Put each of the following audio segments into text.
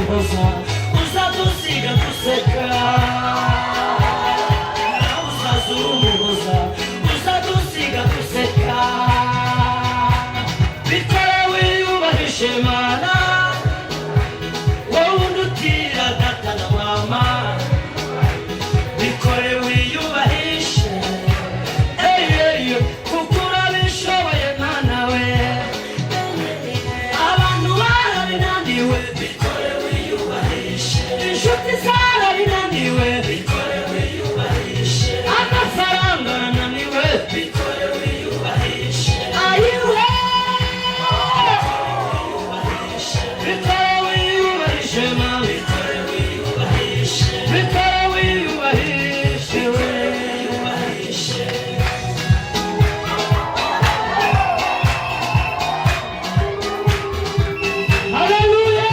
uzazumuhoza uzadusiga duseka uzazumuhoza uzadusiga duseka bikore wiyubahishe Mana wowe undutira data na mama bikore wiyubahishe kuko urabishoboye Mana we abantu barabinaniwe bikore wiyubahishe inshuti zarabinaniwe bikore wiyubahishe amafaranga arananiwe bikore wiyubahishe ayiwe bikore wiyubahishe Mana bikore wiyubahishe bikore wiyubahishe wiyubahishe haleluya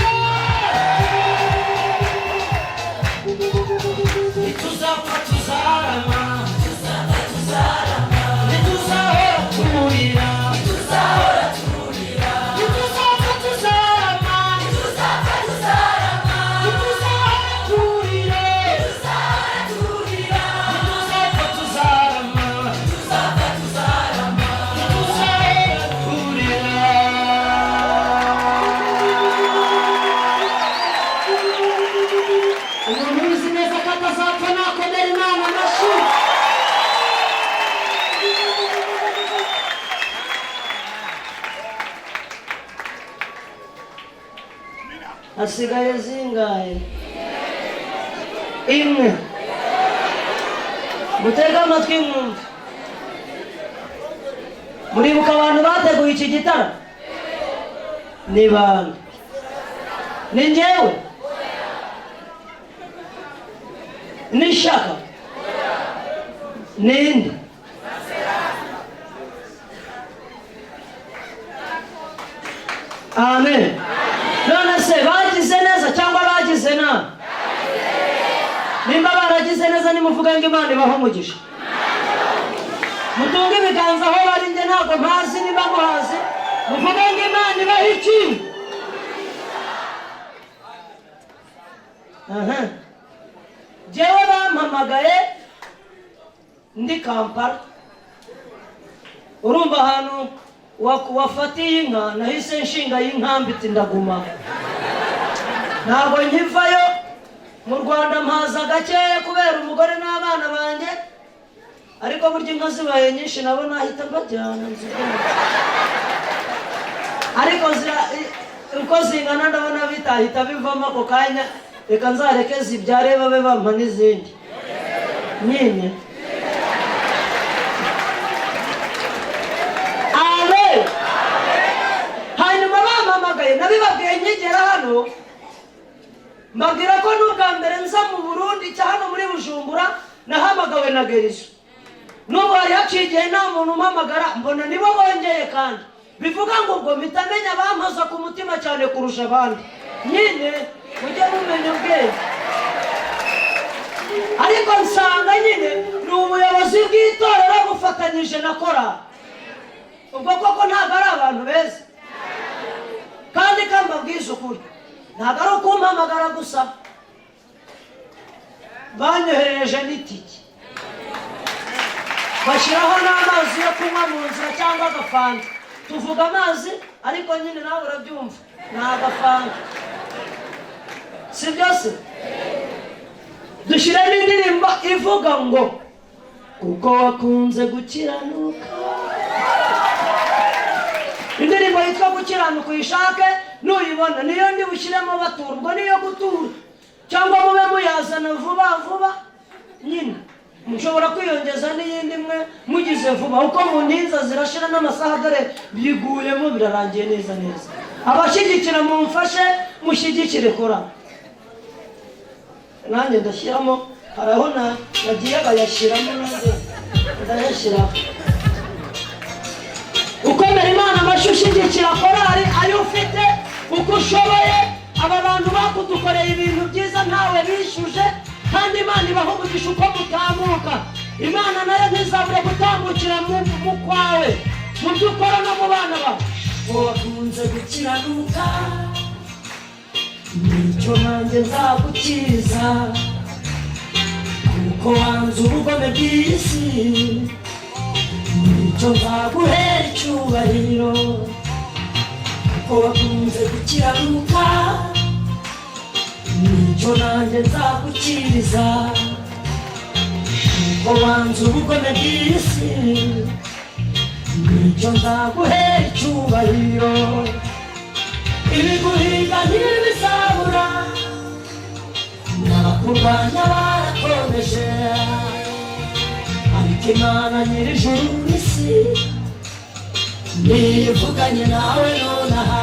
nituzapfa tuzarama nituzahora turira nituzapfa tuzarama nituzahora turira nituzapfa tuzarama nituzahora turira umuntu uzi neza ko atazapfa nakomera Imana amashyi hasigaye zingahe imwe mutega amatwi mwumve muribuka abantu bateguye iki gitara ni bande ni njyewe ni shaka ninde amen none se bagize neza cyangwa bagize nabi nimba baragize neza nimuvuga ngo Imana ibahe umugisha mutunge ibiganza aho bari njye ntabwo mpazi nimba muhazi muvuga ngo Imana ibahe iki jewe bampamagaye ndi Kampala urumva ahantu wafatiye inka nahise nshinga y'inkambi iti ndaguma ntabwo nkivayo mu Rwanda mpaza gakeya kubera umugore n'abana banjye ariko burya inka zibaye nyinshi nabo nahita mbajyana ariko uko zingana ndabona bitahita bivamo ako kanya reka nzareke zibyare babe bampa n'izindi nyine hanyuma bampamagaye nabibabwiye nkigera hano mbabwira ko n'ubwa mbere nza mu Burundi cya hano muri Bujumbura nahamagawe na Gerizo n'ubu hari haciye igihe nta muntu umpamagara mbona nibo bongeye kandi bivuga ngo ubwo mpita menya bampaza ku mutima cyane kurusha abandi nyine mujye mumenya ubwenge ariko nsanga nyine ni ubuyobozi bw'itorero bufatanyije na korali ubwo koko ntabwo ari abantu beza kandi kambabwiza ukuri ntabwo ari ukumpamagara gusa banyohereje n'itike bashyiraho n'amazi yo kunywa mu nzira cyangwa agafanta tuvuga amazi ariko nyine nawe urabyumva ni agafanta si byose dushyire n'indirimbo ivuga ngo kuko wakunze gukiranuka indirimbo yitwa gukiranuka uyishake nuyibona niyo ndi bushyiremo batura ubwo niyo gutura cyangwa mube muyazana vuba vuba nyine mushobora kwiyongeza n'iyindi mwe mugize vuba uko mu ntinza zirashira n'amasaha dore biguyemo birarangiye neza neza abashyigikira mumfashe mushyigikire kora nanjye ndashyiramo haraho nagiye bayashyiramo nanjye ndayashyiraho ukomera Imana amashyi ushyigikira korali ayo ufite uko ushoboye aba bantu bakudukoreye ibintu byiza ntawe bishuje kandi Imana ibaho umugisha uko mutamuka Imana nayo ntizabure gutambukira mu kwawe mu byo ukora no mu bana bawe wakunze gukiranuka nicyo nanjye nzagukiza kuko wanze ubugome bw'isi nicyo nzaguhera icyubahiro kuko wakunze gukiranuka nicyo nanjye nzagukiriza kuko wanze ubugome bw'isi nicyo nzaguhera icyubahiro ibiguhiga ntibizabura n'abakurwanya barakomeje ariko Imana nyir'ijuru n'isi niyivuganye nawe nonaha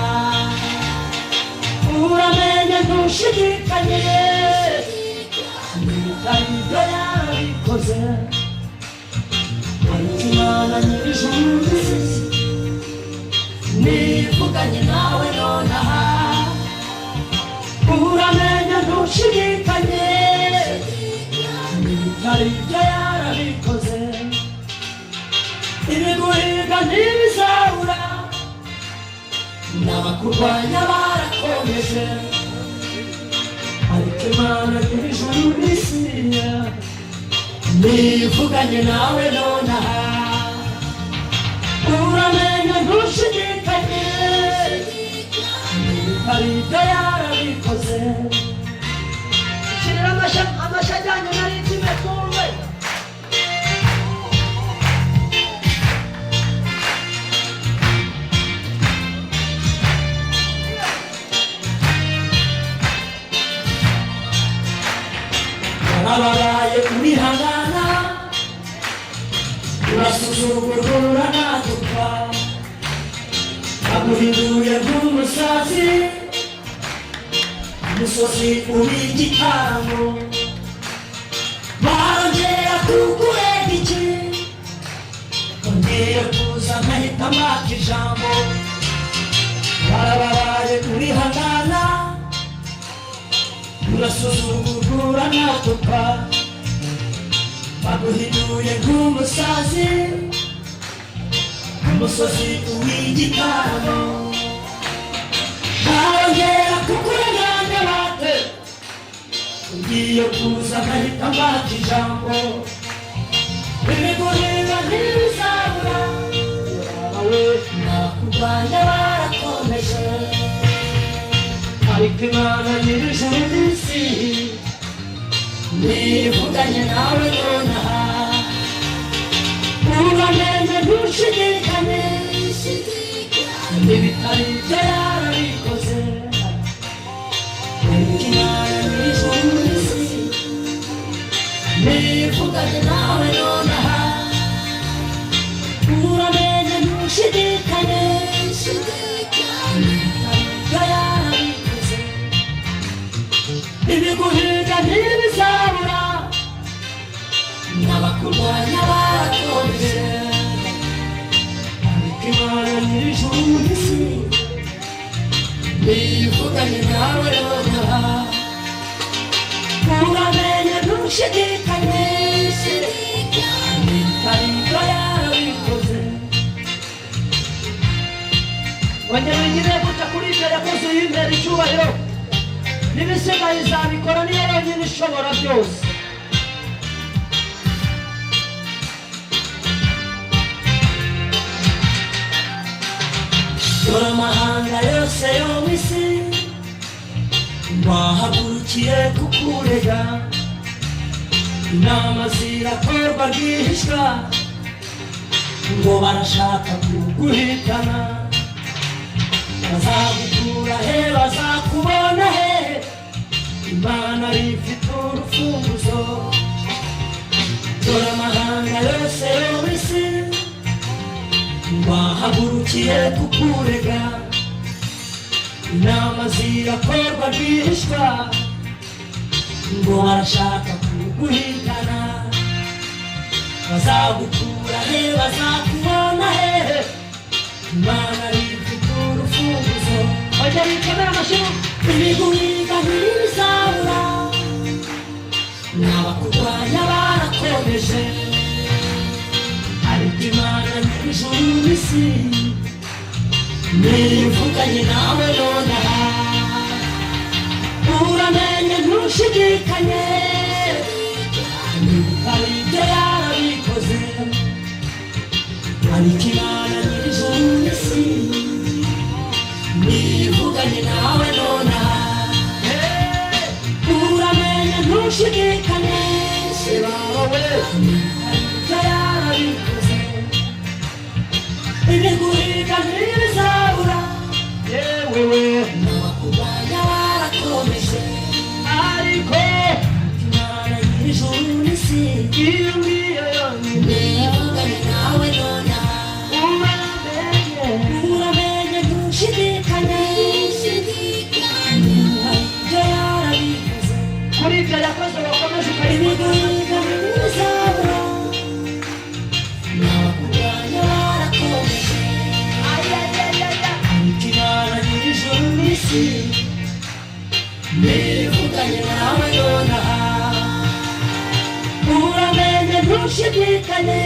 uramenye ntushidikanye nibitari ibyo yarabikoze ariko Imana nyir'ijuru n'isi niyivuganye nawe nonaha uramenye ntushidikanye nibitari ibyo yarabikoze ibiguhiga ntibizabura n'abakurwanya barakomeje ariko Imana nyir'ijuru n'isi niyivuganye nawe nonaha uramenye ntushidikanye nibitari ibyo yarabikoze kirira amasha ajyanye na ritime twumve warababaye urihangana urasuzugurwa uranatuka aguhinduye nk'umusazi umusozi uw'igitaramo barongera kukurega iki ongeye kuza nkahita mbaka ijambo warababaye urihangana urasuzugurwa uranatuka baguhinduye nk'umusazi umusozi uw'igitaramo barongera kukurenganya bate ugiye kuza nkahita mbaka ijambo ibiguhiga ntibizabura nakurwanya barakomeje ariko Imana nyir'ijuru n'isi niyivuganye nawe nonaha uramenye ntushidikanye n'ibitari ibyo yarabikoze ariko Imana nyir'ijuru n'isi niyivuganye nawe nonaha uramenye ntushidikanye n'ibitari ibyo yarabikoze ibiguhiga ntibizabura n'abakurwanya barakomeje ariko Imana nyir'ijuru n'isi niyivuganye nawe nonaha uramenye ntushidikanye n'ibitari ibyo yarabikoze wongera unyire guca kuri ibyo yakoze uyimbere icyubahiro n'ibisigaye izabikora niyo yonyine ishobora byose dore amahanga yose yo mu isi bahagurukiye kukurega inama zirakorwa rwihishwa ngo barashaka kuguhitana bazagukura he bazakubona he Imana rifite urufunguzo dore amahanga yose yo mu isi bahagurukiye kukurega inama zirakorwa rwihishwa ngo barashaka kuguhitana bazagukura he bazakubona he Imana rifite urufunguzo bajya bikomera amashyi ibiguhiga ntibizabura n'abakurwanya barakomeje ariko Imana nyir'ijuru n'isi niyivuganye nawe nonaha ntushidikanye hari ibyo yarabikoze ariko Imana nyir'ijuru n'isi nivuganye nawe nonaha uramenye ntushidikanye se bawe hari ibyo yarabikoze ibiguhiga ntibizabura yewewe n'abakurwanya barakomeje ariko Imana nyir'ijuru n'isi iyo ngiyo yonyine nivuganye nawe nonaha uramenye ntushidikanye hari ibyo yarabikoze kuri ibyo yakoze bakomeje ukayibiguhiga ntibizabura n'abakurwanya barakomeje Imana nyir'ijuru n'isi nivuganye nawe nonaha uramenye ntushidikanye